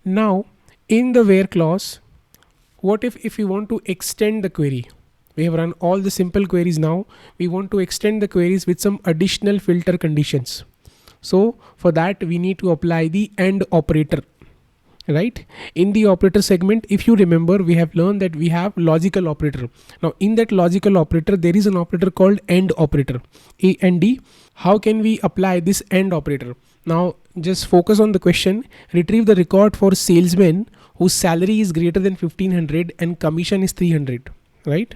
Now in the where clause, what if we want to extend the query? We have run all the simple queries. Now we want to extend the queries with some additional filter conditions. So for that we need to apply the AND operator, right? In the operator segment, if you remember, we have learned that we have logical operator. Now in that logical operator, there is an operator called AND operator, AND. How can we apply this AND operator? Now just focus on the question. Retrieve the record for salesman whose salary is greater than 1500 and commission is 300, right?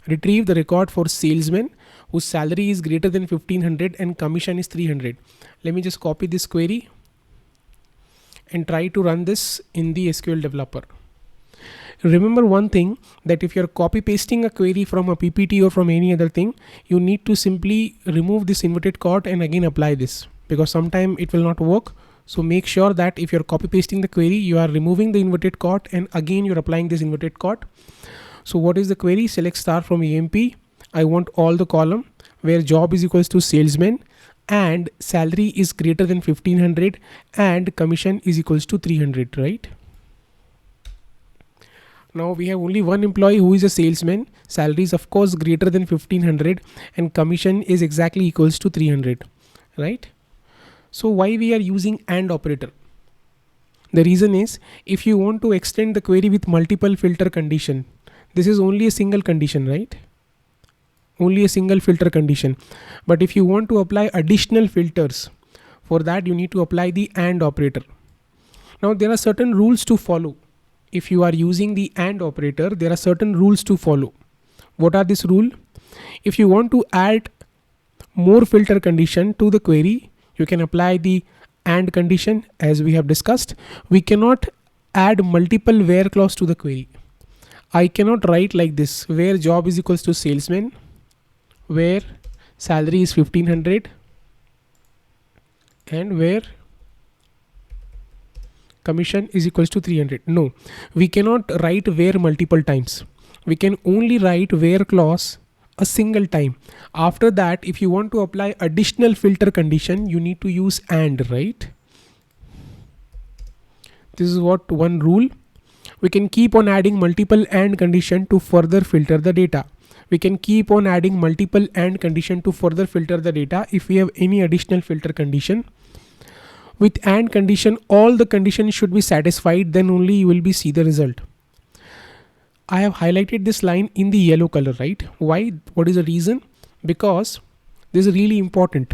Retrieve the record for salesman whose salary is greater than 1500 and commission is 300. Let me just copy this query and try to run this in the SQL developer. Remember one thing, that if you're copy pasting a query from a PPT or from any other thing, you need to simply remove this inverted quote and again apply this, because sometime it will not work. So make sure that if you're copy pasting the query, you are removing the inverted quote and again you're applying this inverted quote. So what is the query? Select star from EMP. I want all the column where job is equals to salesman and salary is greater than 1500 and commission is equals to 300, right? Now we have only one employee who is a salesman. Salary is of course greater than 1500 and commission is exactly equals to 300, right? So why we are using AND operator? The reason is, if you want to extend the query with multiple filter condition, this is only a single condition, right? Only a single filter condition. But if you want to apply additional filters, for that you need to apply the AND operator. Now there are certain rules to follow. If you are using the AND operator, there are certain rules to follow. What are this rule? If you want to add more filter condition to the query, you can apply the AND condition as we have discussed. We cannot add multiple where clause to the query. I cannot write like this, where job is equals to salesman, where salary is 1500 and where commission is equals to 300. No, we cannot write where multiple times. We can only write where clause a single time. After that, if you want to apply additional filter condition, you need to use AND, right? This is what one rule. We can keep on adding multiple AND condition to further filter the data. We can keep on adding multiple AND condition to further filter the data if we have any additional filter condition. With AND condition, all the conditions should be satisfied, then only you will be see the result. I have highlighted this line in the yellow color, right? Why? What is the reason? Because this is really important.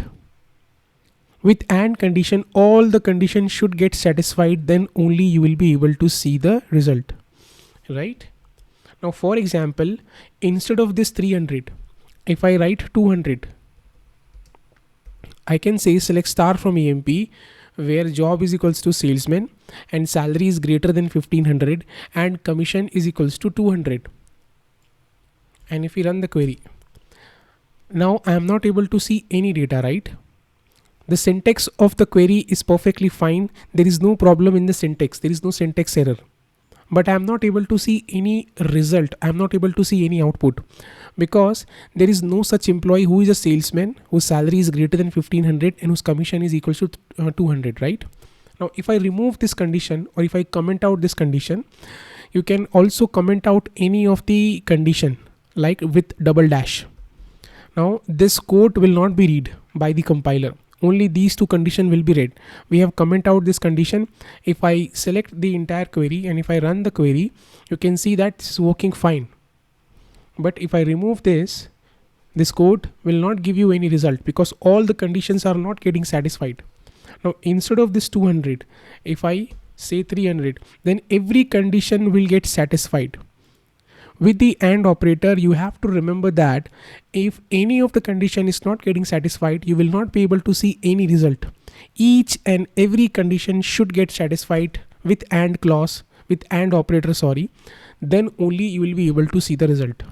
With AND condition, all the conditions should get satisfied, then only you will be able to see the result, right? Now for example, instead of this 300, if I write 200, I can say select star from EMP, where job is equals to salesman and salary is greater than 1500 and commission is equals to 200. And if we run the query, now I am not able to see any data, right? The syntax of the query is perfectly fine. There is no problem in the syntax. There is no syntax error. But I am not able to see any result. I am not able to see any output because there is no such employee who is a salesman whose salary is greater than 1500 and whose commission is equal to 200, right? Now, if I remove this condition or if I comment out this condition, you can also comment out any of the condition like with double dash. Now this code will not be read by the compiler. Only these two conditions will be read. We have comment out this condition. If I select the entire query and if I run the query, you can see that this is working fine. But if I remove this code will not give you any result because all the conditions are not getting satisfied. Now instead of this 200, if I say 300, then every condition will get satisfied. With the AND operator, you have to remember that if any of the condition is not getting satisfied, you will not be able to see any result. Each and every condition should get satisfied with AND clause, with AND operator, then only you will be able to see the result.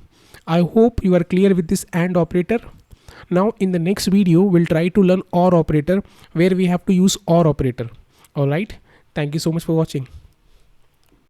I hope you are clear with this AND operator. Now in the next video, we'll try to learn OR operator where we have to use OR operator. Alright, thank you so much for watching.